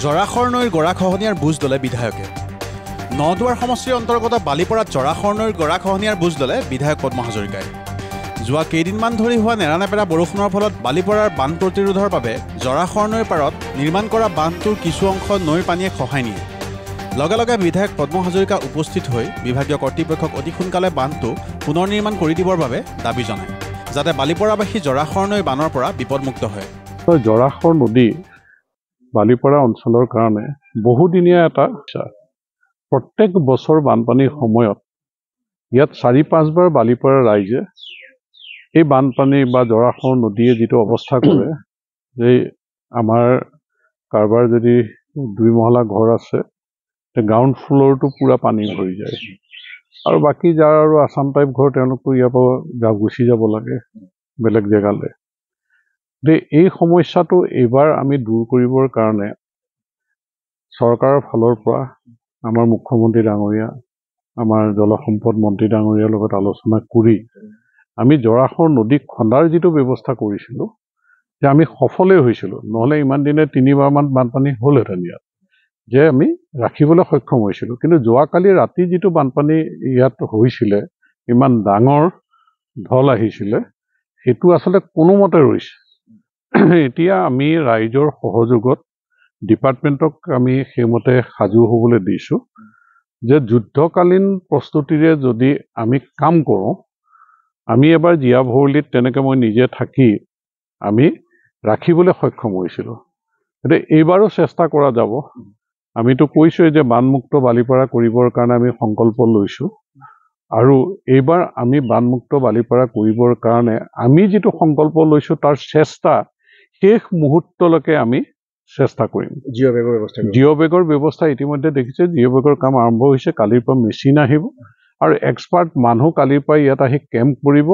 জৰাখৰ নৈৰ গৰাখহনীয়াৰ বুজ ল'লে বিধায়কে। নদুৱাৰ সমষ্টিৰ অন্তৰ্গত বালিপৰাত জৰাখৰ নৈৰ গৰাখহনীয়াৰ বুজ ল'লে বিধায়ক পদ্ম হাজৰিকাই। যোৱা কেইদিনমান ধৰি হোৱা নেৰানেপেৰা বৰষুণৰ ফলত বালিপৰাৰ বান প্ৰতিৰোধৰ বাবে জৰাখৰ নৈৰ পাৰত নিৰ্মাণ কৰা বান্ধটোৰ কিছু অংশ নৈৰ পানীয়ে খহাই নিয়ে। লগে লগে বিধায়ক পদ্ম হাজৰিকা উপস্থিত হৈ বিভাগীয় কৰ্তৃপক্ষক অতি সোনকালে বান্ধটো পুনৰ নিৰ্মাণ কৰি দিবৰ বাবে দাবী জনায়, যাতে বালিপৰাবাসী জৰাখৰ নৈ বানৰ পৰা বিপদমুক্ত হয়। জৰাখৰ নদী বালিপৰা অঞ্চলৰ কাৰণে বহুদিনীয়া এটা প্ৰত্যেক বছৰ বানপানীৰ সময়ত ইয়াত ৪-৫ বাৰ বালিপৰা ৰাইজে এই বানপানী বা জৰাখৰ নদীয়ে যিটো অৱস্থা কৰে যে আমাৰ কাৰোবাৰ যদি ২ মহলা ঘৰ আছে গ্ৰাউণ্ড ফ্ল'ৰটো পুৰা পানী ভৰি যায়, আৰু বাকী যাৰ আৰু আছাম টাইপ ঘৰ তেওঁলোকতো ইয়াৰ পৰা গুচি যাব লাগে বেলেগ জেগালৈ। এই সমস্যাটো এইবাৰ আমি দূৰ কৰিবৰ কাৰণে চৰকাৰৰ ফালৰ পৰা আমাৰ মুখ্যমন্ত্ৰী ডাঙৰীয়া, আমাৰ জলসম্পদ মন্ত্ৰী ডাঙৰীয়াৰ লগত আলোচনা কৰি আমি জৰাখৰ নদী খন্দাৰ যিটো ব্যৱস্থা কৰিছিলোঁ যে আমি সফলেই হৈছিলোঁ, নহ'লে ইমান দিনে ৩বাৰমান বানপানী হ'লহেঁতেন ইয়াত, যে আমি ৰাখিবলৈ সক্ষম হৈছিলোঁ। কিন্তু যোৱাকালি ৰাতি যিটো বানপানী ইয়াত হৈছিলে, ইমান ডাঙৰ ঢল আহিছিলে, সেইটো আচলতে কোনোমতে ৰৈছে। এতিয়া আমি ৰাইজৰ সহযোগত ডিপাৰ্টমেণ্টক আমি সেইমতে সাজু হ'বলৈ দিছোঁ যে যুদ্ধকালীন প্ৰস্তুতিৰে যদি আমি কাম কৰোঁ, আমি এবাৰ জীয়া ভৰলীত তেনেকৈ মই নিজে থাকি আমি ৰাখিবলৈ সক্ষম হৈছিলোঁ। গতিকে এইবাৰো চেষ্টা কৰা যাব। আমিতো কৈছোঁৱেই যে বানমুক্ত বালিপৰা কৰিবৰ কাৰণে আমি সংকল্প লৈছোঁ, আৰু এইবাৰ আমি বানমুক্ত বালিপৰা কৰিবৰ কাৰণে আমি যিটো সংকল্প লৈছোঁ তাৰ চেষ্টা শেষ মুহূৰ্তলৈকে আমি চেষ্টা কৰিম। জিঅ' বেগৰ ব্যৱস্থা ইতিমধ্যে দেখিছে, জিঅ' বেগৰ কাম আৰম্ভ হৈছে। কালিৰ পৰা মেচিন আহিব আৰু এক্সপাৰ্ট মানুহ কালিৰ পৰা ইয়াত আহি কেম্প কৰিব।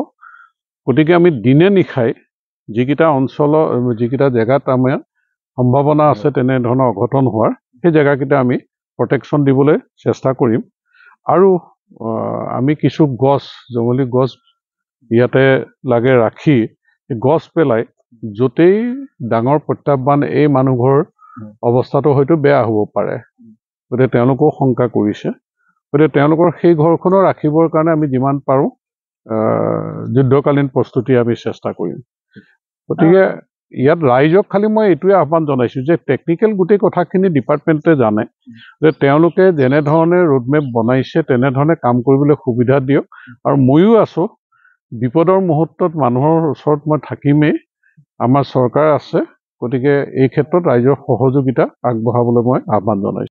গতিকে আমি দিনে নিশাই যিকেইটা অঞ্চলৰ যিকেইটা জেগাত আমাৰ সম্ভাৱনা আছে তেনেধৰণৰ অঘটন হোৱাৰ, সেই জেগাকেইটা আমি প্ৰটেকশ্যন দিবলৈ চেষ্টা কৰিম। আৰু আমি কিছু গছ, জংঘলী গছ ইয়াতে লাগে ৰাখি গছ পেলাই য'তেই ডাঙৰ প্ৰত্যাহ্বান এই মানুহঘৰ অৱস্থাটো হয়তো বেয়া হ'ব পাৰে, গতিকে তেওঁলোকেও শংকা কৰিছে। গতিকে তেওঁলোকৰ সেই ঘৰখনো ৰাখিবৰ কাৰণে আমি যিমান পাৰোঁ যুদ্ধকালীন প্ৰস্তুতি আমি চেষ্টা কৰিম। গতিকে ইয়াত ৰাইজক খালি মই এইটোৱে আহ্বান জনাইছোঁ যে টেকনিকেল গোটেই কথাখিনি ডিপাৰ্টমেণ্টে জানে, যে তেওঁলোকে যেনেধৰণে ৰোডমেপ বনাইছে তেনেধৰণে কাম কৰিবলৈ সুবিধা দিয়ক। আৰু ময়ো আছোঁ, বিপদৰ মুহূৰ্তত মানুহৰ ওচৰত মই থাকিমেই, আমাৰ চৰকাৰ আছে। গতিকে এই ক্ষেত্ৰত ৰাইজৰ সহযোগিতা আগবঢ়াবলৈ মই আহ্বান জনাইছোঁ।